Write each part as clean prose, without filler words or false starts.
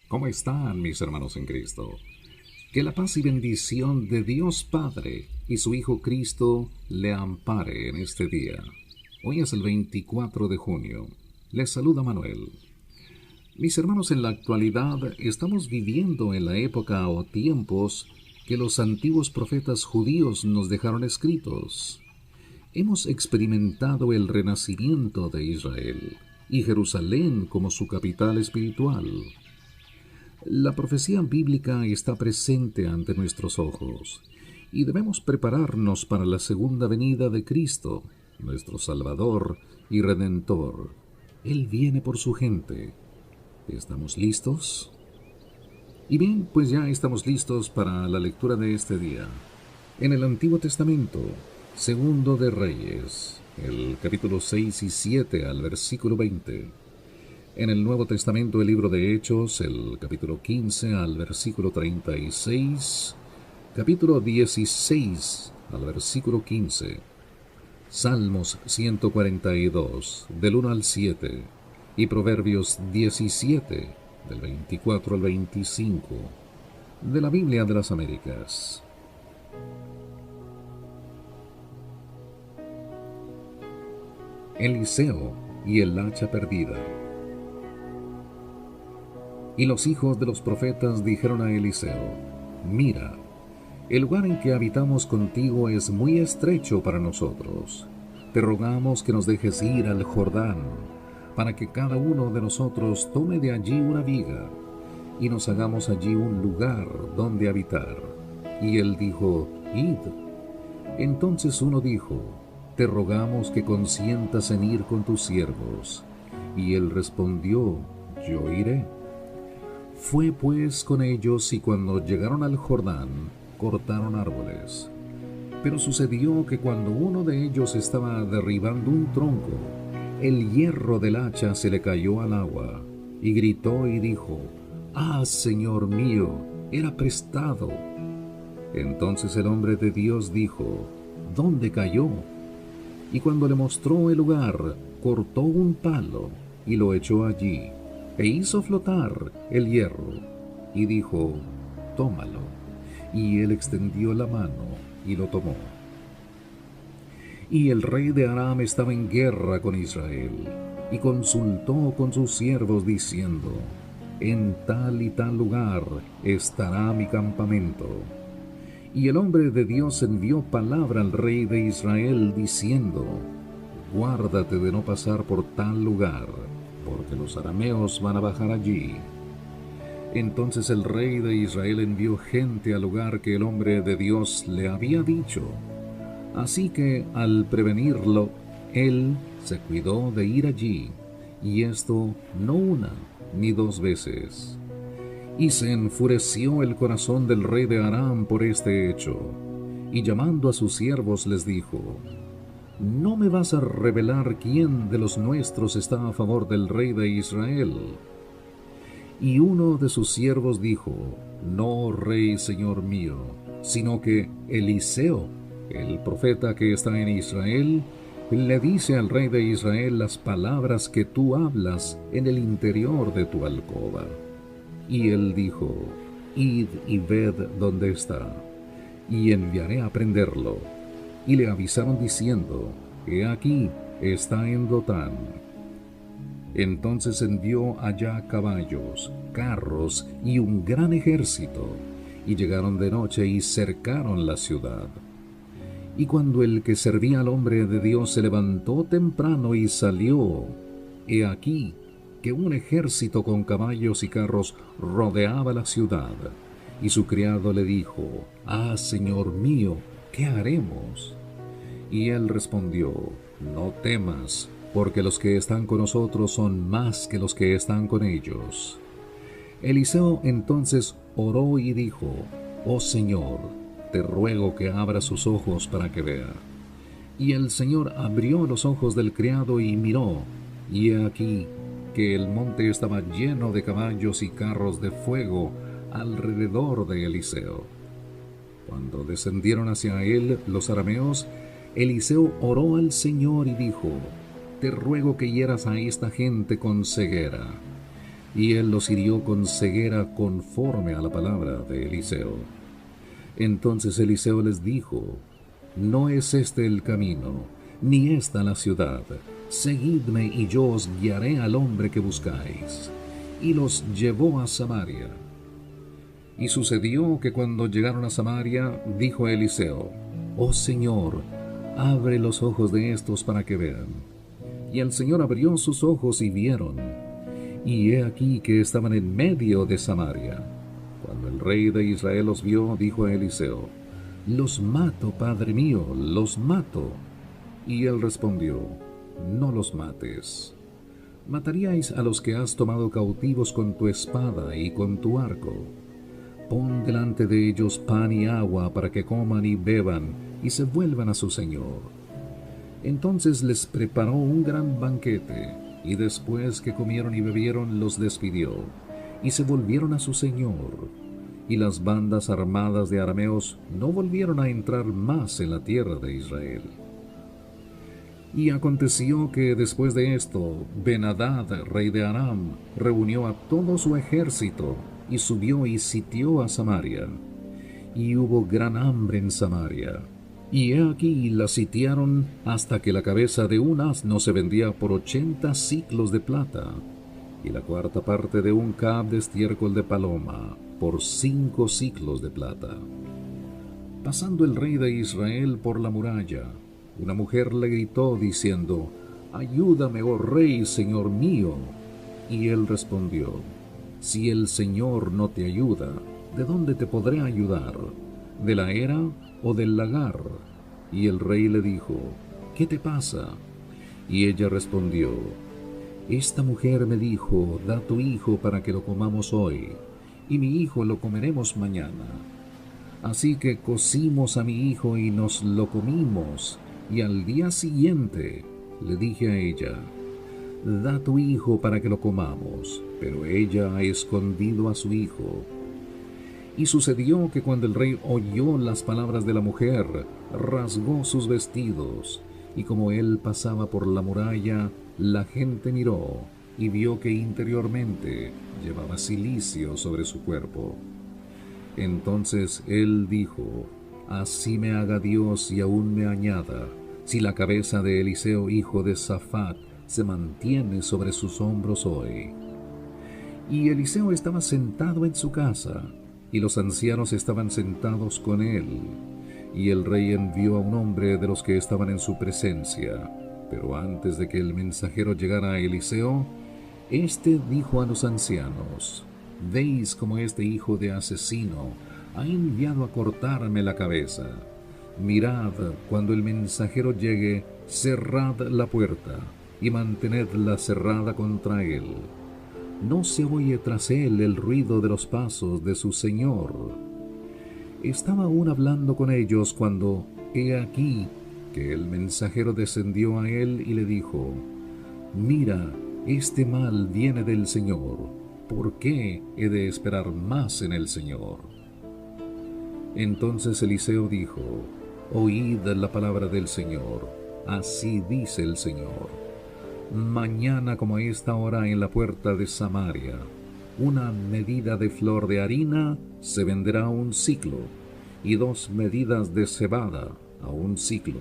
¿Cómo están mis hermanos en Cristo? Que la paz y bendición de Dios Padre y su Hijo Cristo le ampare en este día. Hoy es el 24 de junio. Les saluda Manuel. Mis hermanos, en la actualidad estamos viviendo en la época o tiempos que los antiguos profetas judíos nos dejaron escritos. Hemos experimentado el renacimiento de Israel y Jerusalén como su capital espiritual. La profecía bíblica está presente ante nuestros ojos y debemos prepararnos para la segunda venida de Cristo, nuestro Salvador y Redentor. Él viene por su gente. ¿Estamos listos? Y bien, pues ya estamos listos para la lectura de este día. En el Antiguo Testamento, Segundo de Reyes, el capítulo 6 y 7 al versículo 20. En el Nuevo Testamento, el libro de Hechos, el capítulo 15 al versículo 36, capítulo 16 al versículo 15, Salmos 142, del 1 al 7, y Proverbios 17, del 24 al 25, de la Biblia de las Américas. Eliseo y el hacha perdida. Y los hijos de los profetas dijeron a Eliseo: Mira, el lugar en que habitamos contigo es muy estrecho para nosotros. Te rogamos que nos dejes ir al Jordán, para que cada uno de nosotros tome de allí una viga, y nos hagamos allí un lugar donde habitar. Y él dijo: Id. Entonces uno dijo: Te rogamos que consientas en ir con tus siervos. Y él respondió: Yo iré. Fue pues con ellos, y cuando llegaron al Jordán, cortaron árboles. Pero sucedió que cuando uno de ellos estaba derribando un tronco, el hierro del hacha se le cayó al agua, y gritó y dijo: ¡Ah, Señor mío! Era prestado. Entonces el hombre de Dios dijo: ¿Dónde cayó? Y cuando le mostró el lugar, cortó un palo y lo echó allí, e hizo flotar el hierro, y dijo: Tómalo. Y él extendió la mano y lo tomó. Y el rey de Aram estaba en guerra con Israel, y consultó con sus siervos diciendo: En tal y tal lugar estará mi campamento. Y el hombre de Dios envió palabra al rey de Israel diciendo: Guárdate de no pasar por tal lugar, porque los arameos van a bajar allí. Entonces el rey de Israel envió gente al lugar que el hombre de Dios le había dicho. Así que al prevenirlo, él se cuidó de ir allí, y esto no una ni dos veces. Y se enfureció el corazón del rey de Aram por este hecho, y llamando a sus siervos les dijo: ¿No me vas a revelar quién de los nuestros está a favor del rey de Israel? Y uno de sus siervos dijo: No, rey, señor mío, sino que Eliseo, el profeta que está en Israel, le dice al rey de Israel las palabras que tú hablas en el interior de tu alcoba. Y él dijo: Id y ved dónde está, y enviaré a prenderlo. Y le avisaron diciendo: He aquí, está en Dotán. Entonces envió allá caballos, carros y un gran ejército, y llegaron de noche y cercaron la ciudad. Y cuando el que servía al hombre de Dios se levantó temprano y salió, he aquí que un ejército con caballos y carros rodeaba la ciudad. Y su criado le dijo: Ah, señor mío, ¿qué haremos? Y él respondió: No temas, porque los que están con nosotros son más que los que están con ellos. Eliseo entonces oró y dijo: Oh Señor, te ruego que abra sus ojos para que vea. Y el Señor abrió los ojos del criado y miró, y he aquí que el monte estaba lleno de caballos y carros de fuego alrededor de Eliseo. Cuando descendieron hacia él los arameos, Eliseo oró al Señor y dijo: Te ruego que hieras a esta gente con ceguera. y él los hirió con ceguera conforme a la palabra de Eliseo. Entonces Eliseo les dijo: no es este el camino, ni esta la ciudad. Seguidme y yo os guiaré al hombre que buscáis. Y los llevó a Samaria. Y sucedió que cuando llegaron a Samaria, dijo a Eliseo: oh Señor, abre los ojos de estos para que vean. Y el Señor abrió sus ojos y vieron. Y he aquí que estaban en medio de Samaria. Cuando el rey de Israel los vio, dijo a Eliseo: los mato, padre mío, los mato. Y él respondió: no los mates. Mataríais a los que has tomado cautivos con tu espada y con tu arco. Pon delante de ellos pan y agua para que coman y beban y se vuelvan a su señor. Entonces les preparó un gran banquete, y después que comieron y bebieron los despidió, y se volvieron a su señor. Y las bandas armadas de arameos no volvieron a entrar más en la tierra de Israel. Y aconteció que después de esto, Ben-Hadad, rey de Aram, reunió a todo su ejército, y subió y sitió a Samaria. Y hubo gran hambre en Samaria. Y he aquí la sitiaron hasta que la cabeza de un asno se vendía por 80 siclos de plata, y la cuarta parte de un cab de estiércol de paloma por 5 siclos de plata. Pasando el rey de Israel por la muralla, una mujer le gritó diciendo: ayúdame, oh rey, señor mío. Y él respondió: si el Señor no te ayuda, ¿de dónde te podré ayudar? ¿De la era o del lagar? Y el rey le dijo: ¿qué te pasa? Y ella respondió: esta mujer me dijo: da tu hijo para que lo comamos hoy, y mi hijo lo comeremos mañana. Así que cocimos a mi hijo y nos lo comimos, y al día siguiente le dije a ella: da tu hijo para que lo comamos. Pero ella ha escondido a su hijo. Y sucedió que cuando el rey oyó las palabras de la mujer, rasgó sus vestidos, y como él pasaba por la muralla, la gente miró y vio que interiormente llevaba cilicio sobre su cuerpo. Entonces él dijo: así me haga Dios y aún me añada, si la cabeza de Eliseo hijo de Safat se mantiene sobre sus hombros hoy. Y Eliseo estaba sentado en su casa, y los ancianos estaban sentados con él. Y el rey envió a un hombre de los que estaban en su presencia. Pero antes de que el mensajero llegara a Eliseo, éste dijo a los ancianos: ¿veis cómo este hijo de asesino ha enviado a cortarme la cabeza? Mirad, cuando el mensajero llegue, cerrad la puerta y mantenedla cerrada contra él. No se oye tras él el ruido de los pasos de su señor. Estaba aún hablando con ellos cuando, he aquí, que el mensajero descendió a él y le dijo: mira, este mal viene del Señor. ¿Por qué he de esperar más en el Señor? Entonces Eliseo dijo: oíd la palabra del Señor. Así dice el Señor: mañana como a esta hora en la puerta de Samaria, una medida de flor de harina se venderá a 1 siclo, y 2 medidas de cebada a 1 siclo.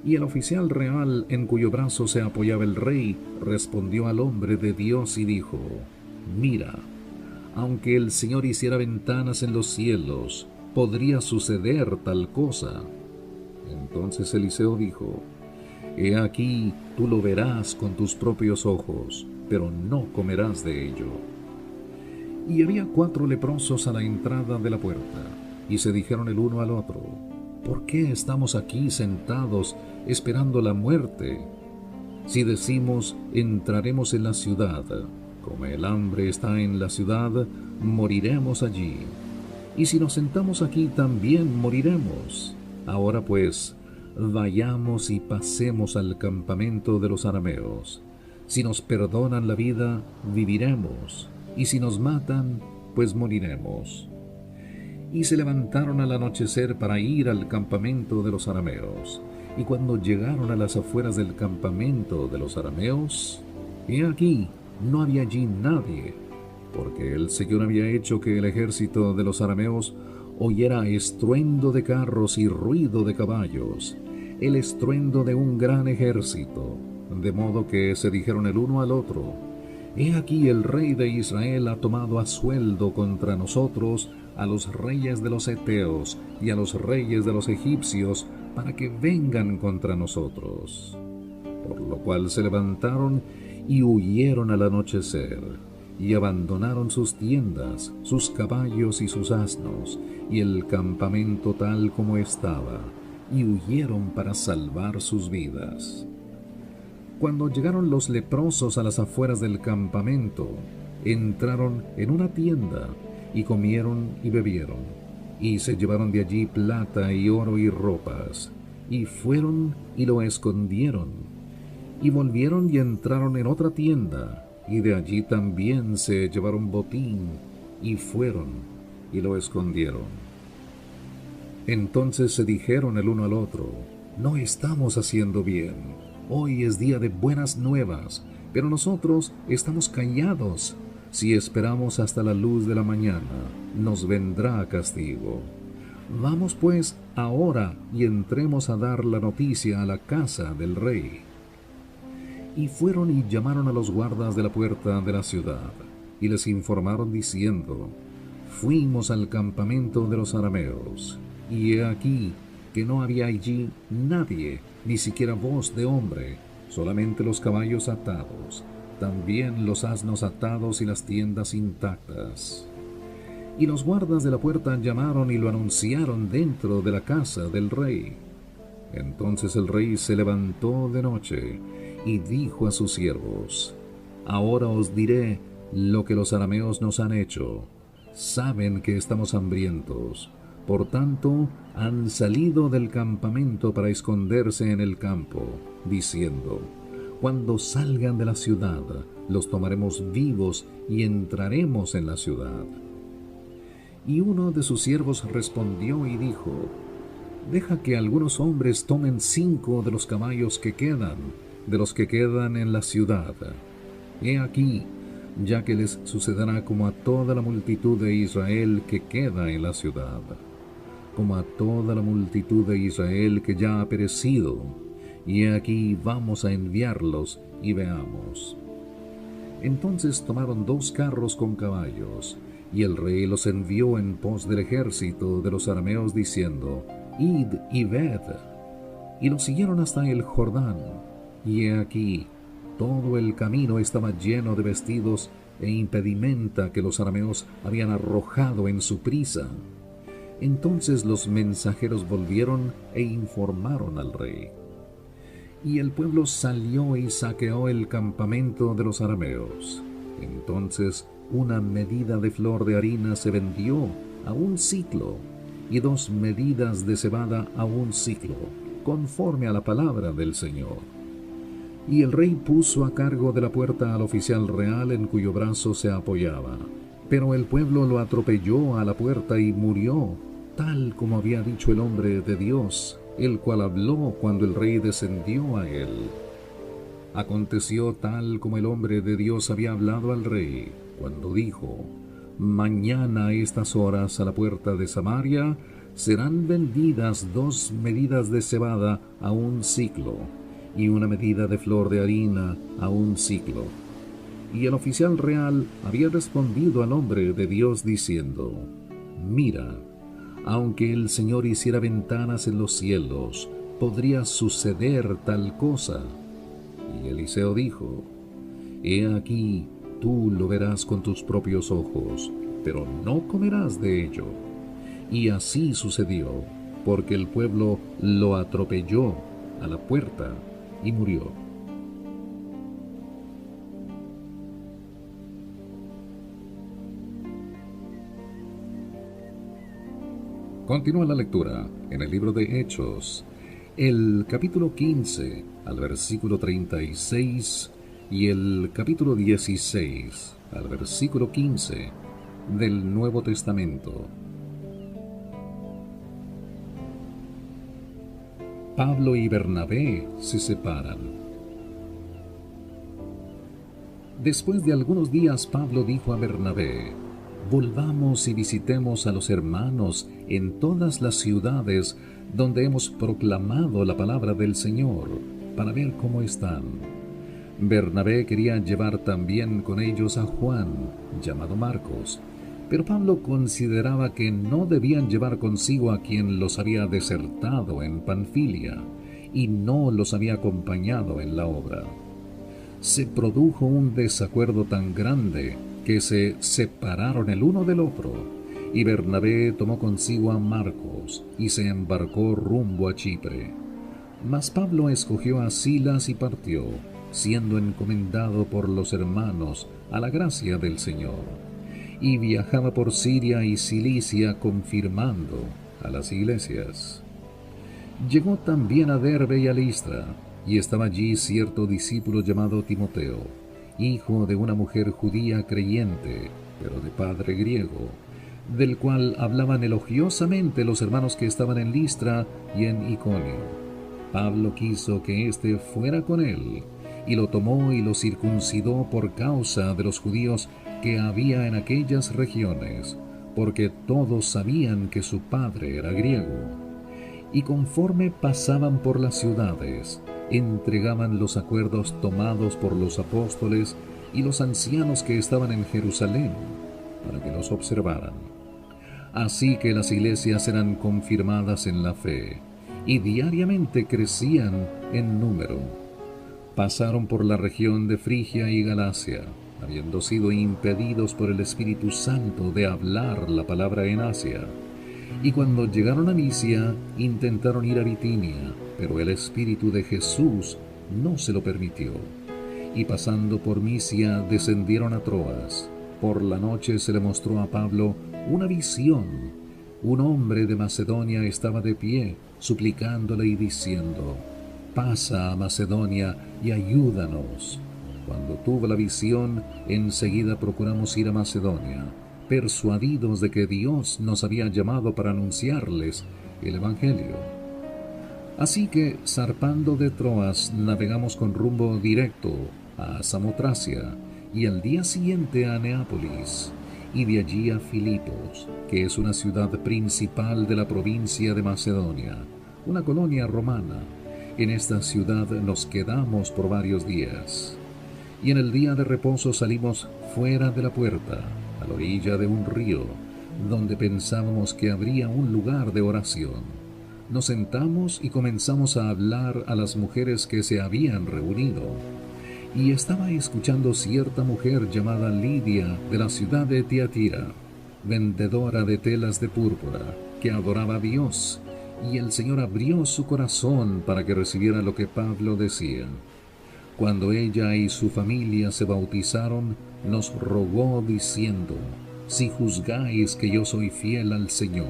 Y el oficial real en cuyo brazo se apoyaba el rey respondió al hombre de Dios y dijo: mira, aunque el Señor hiciera ventanas en los cielos, ¿podría suceder tal cosa? Entonces Eliseo dijo: he aquí, tú lo verás con tus propios ojos, pero no comerás de ello. Y había 4 leprosos a la entrada de la puerta, y se dijeron el uno al otro: ¿por qué estamos aquí sentados esperando la muerte? Si decimos: entraremos en la ciudad, como el hambre está en la ciudad, moriremos allí. Y si nos sentamos aquí, también moriremos. Ahora pues, vayamos y pasemos al campamento de los arameos. Si nos perdonan la vida, viviremos, y si nos matan, pues moriremos. Y se levantaron al anochecer para ir al campamento de los arameos. Y cuando llegaron a las afueras del campamento de los arameos, he aquí, no había allí nadie, porque el Señor había hecho que el ejército de los arameos oyera estruendo de carros y ruido de caballos, el estruendo de un gran ejército, de modo que se dijeron el uno al otro: He aquí el rey de Israel ha tomado a sueldo contra nosotros a los reyes de los heteos y a los reyes de los egipcios, para que vengan contra nosotros. Por lo cual se levantaron y huyeron al anochecer, y abandonaron sus tiendas, sus caballos y sus asnos, y el campamento tal como estaba, y huyeron para salvar sus vidas. Cuando llegaron los leprosos a las afueras del campamento, entraron en una tienda, y comieron y bebieron, y se llevaron de allí plata y oro y ropas, y fueron y lo escondieron. Y volvieron y entraron en otra tienda, y de allí también se llevaron botín, y fueron y lo escondieron. Entonces se dijeron el uno al otro: No estamos haciendo bien. Hoy es día de buenas nuevas, pero nosotros estamos callados. Si esperamos hasta la luz de la mañana, nos vendrá castigo. Vamos pues ahora y entremos a dar la noticia a la casa del rey. Y fueron y llamaron a los guardas de la puerta de la ciudad, y les informaron diciendo: Fuimos al campamento de los arameos, y he aquí que no había allí nadie, ni siquiera voz de hombre, solamente los caballos atados, también los asnos atados y las tiendas intactas. Y los guardas de la puerta llamaron y lo anunciaron dentro de la casa del rey. Entonces el rey se levantó de noche y dijo a sus siervos: Ahora os diré lo que los arameos nos han hecho. Saben que estamos hambrientos, por tanto han salido del campamento para esconderse en el campo, diciendo: Cuando salgan de la ciudad, los tomaremos vivos y entraremos en la ciudad. Y uno de sus siervos respondió y dijo: Deja que algunos hombres tomen 5 de los caballos que quedan, de los que quedan en la ciudad. He aquí, ya que les sucederá como a toda la multitud de Israel que queda en la ciudad, como a toda la multitud de Israel que ya ha perecido. Y he aquí vamos a enviarlos y veamos. Entonces tomaron 2 carros con caballos, y el rey los envió en pos del ejército de los arameos, diciendo: Id y ved. Y los siguieron hasta el Jordán, y he aquí, todo el camino estaba lleno de vestidos e impedimenta que los arameos habían arrojado en su prisa. Entonces los mensajeros volvieron e informaron al rey. Y el pueblo salió y saqueó el campamento de los arameos. Entonces una medida de flor de harina se vendió a 1 siclo, y 2 medidas de cebada a 1 siclo, conforme a la palabra del Señor. Y el rey puso a cargo de la puerta al oficial real en cuyo brazo se apoyaba. Pero el pueblo lo atropelló a la puerta y murió, tal como había dicho el hombre de Dios, el cual habló cuando el rey descendió a él. Aconteció tal como el hombre de Dios había hablado al rey, cuando dijo: Mañana a estas horas a la puerta de Samaria serán vendidas 2 medidas de cebada a 1 siclo, y 1 medida de flor de harina a 1 siclo. Y el oficial real había respondido al hombre de Dios diciendo: Mira, aunque el Señor hiciera ventanas en los cielos, ¿podría suceder tal cosa? Y Eliseo dijo: He aquí, tú lo verás con tus propios ojos, pero no comerás de ello. Y así sucedió, porque el pueblo lo atropelló a la puerta y murió. Continúa la lectura en el libro de Hechos, el capítulo 15 al versículo 36 y el capítulo 16 al versículo 15 del Nuevo Testamento. Pablo y Bernabé se separan. Después de algunos días, Pablo dijo a Bernabé: volvamos y visitemos a los hermanos en todas las ciudades donde hemos proclamado la palabra del Señor, para ver cómo están. Bernabé quería llevar también con ellos a Juan, llamado Marcos, pero Pablo consideraba que no debían llevar consigo a quien los había desertado en Panfilia y no los había acompañado en la obra. Se produjo un desacuerdo tan grande que se separaron el uno del otro, y Bernabé tomó consigo a Marcos y se embarcó rumbo a Chipre. Mas Pablo escogió a Silas y partió, siendo encomendado por los hermanos a la gracia del Señor, y viajaba por Siria y Cilicia confirmando a las iglesias. Llegó también a Derbe y a Listra, y estaba allí cierto discípulo llamado Timoteo, hijo de una mujer judía creyente, pero de padre griego, del cual hablaban elogiosamente los hermanos que estaban en Listra y en Iconio. Pablo quiso que éste fuera con él, y lo tomó y lo circuncidó por causa de los judíos que había en aquellas regiones, porque todos sabían que su padre era griego. Y conforme pasaban por las ciudades, entregaban los acuerdos tomados por los apóstoles y los ancianos que estaban en Jerusalén, para que los observaran. Así que las iglesias eran confirmadas en la fe, y diariamente crecían en número. Pasaron por la región de Frigia y Galacia, habiendo sido impedidos por el Espíritu Santo de hablar la palabra en Asia. Y cuando llegaron a Misia, intentaron ir a Bitinia, pero el Espíritu de Jesús no se lo permitió. Y pasando por Misia, descendieron a Troas. Por la noche se le mostró a Pablo una visión. Un hombre de Macedonia estaba de pie, suplicándole y diciendo: pasa a Macedonia y ayúdanos. Cuando tuvo la visión, enseguida procuramos ir a Macedonia, persuadidos de que Dios nos había llamado para anunciarles el Evangelio. Así que, zarpando de Troas, navegamos con rumbo directo a Samotracia, y al día siguiente a Neápolis, y de allí a Filipos, que es una ciudad principal de la provincia de Macedonia, una colonia romana. En esta ciudad nos quedamos por varios días. Y en el día de reposo salimos fuera de la puerta, a la orilla de un río, donde pensábamos que habría un lugar de oración. Nos sentamos y comenzamos a hablar a las mujeres que se habían reunido. Y estaba escuchando cierta mujer llamada Lidia, de la ciudad de Tiatira, vendedora de telas de púrpura, que adoraba a Dios, y el Señor abrió su corazón para que recibiera lo que Pablo decía. Cuando ella y su familia se bautizaron, nos rogó diciendo: si juzgáis que yo soy fiel al Señor,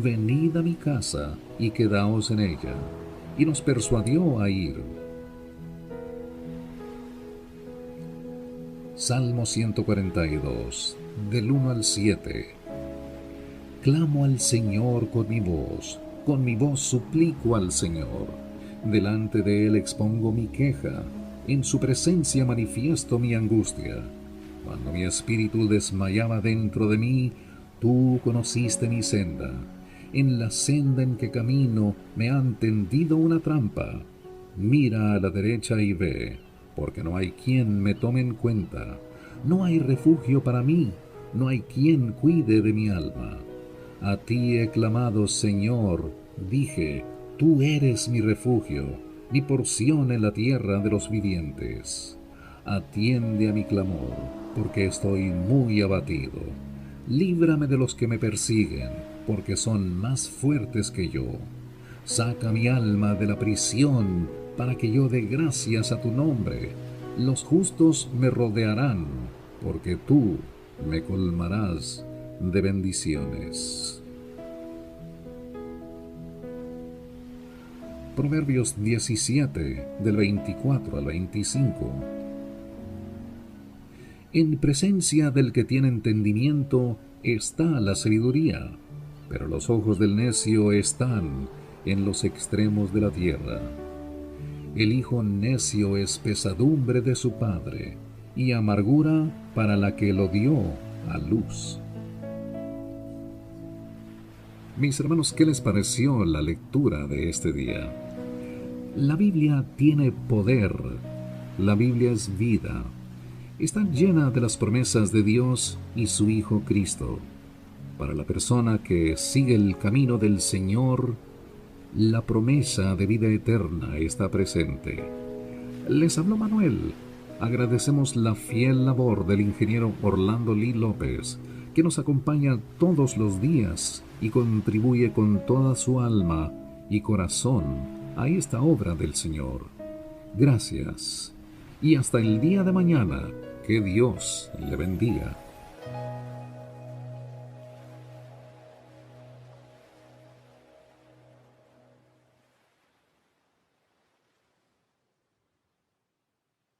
venid a mi casa y quedaos en ella. Y nos persuadió a ir. Salmo 142, del 1 al 7. Clamo al Señor con mi voz suplico al Señor. Delante de Él expongo mi queja, en su presencia manifiesto mi angustia. Cuando mi espíritu desmayaba dentro de mí, tú conociste mi senda. En la senda en que camino me han tendido una trampa. Mira a la derecha y ve, porque no hay quien me tome en cuenta. No hay refugio para mí, no hay quien cuide de mi alma. A ti he clamado, Señor, dije: tú eres mi refugio, mi porción en la tierra de los vivientes. Atiende a mi clamor, porque estoy muy abatido. Líbrame de los que me persiguen, porque son más fuertes que yo. Saca mi alma de la prisión, para que yo dé gracias a tu nombre. Los justos me rodearán, porque tú me colmarás de bendiciones. Proverbios 17, del 24 al 25. En presencia del que tiene entendimiento está la sabiduría, pero los ojos del necio están en los extremos de la tierra. El hijo necio es pesadumbre de su padre, y amargura para la que lo dio a luz. Mis hermanos, ¿qué les pareció la lectura de este día? La Biblia tiene poder. La Biblia es vida. Está llena de las promesas de Dios y su Hijo Cristo. Para la persona que sigue el camino del Señor, la promesa de vida eterna está presente. Les habló Manuel. Agradecemos la fiel labor del ingeniero Orlando Lee López, que nos acompaña todos los días y contribuye con toda su alma y corazón a esta obra del Señor. Gracias. Y hasta el día de mañana, que Dios le bendiga.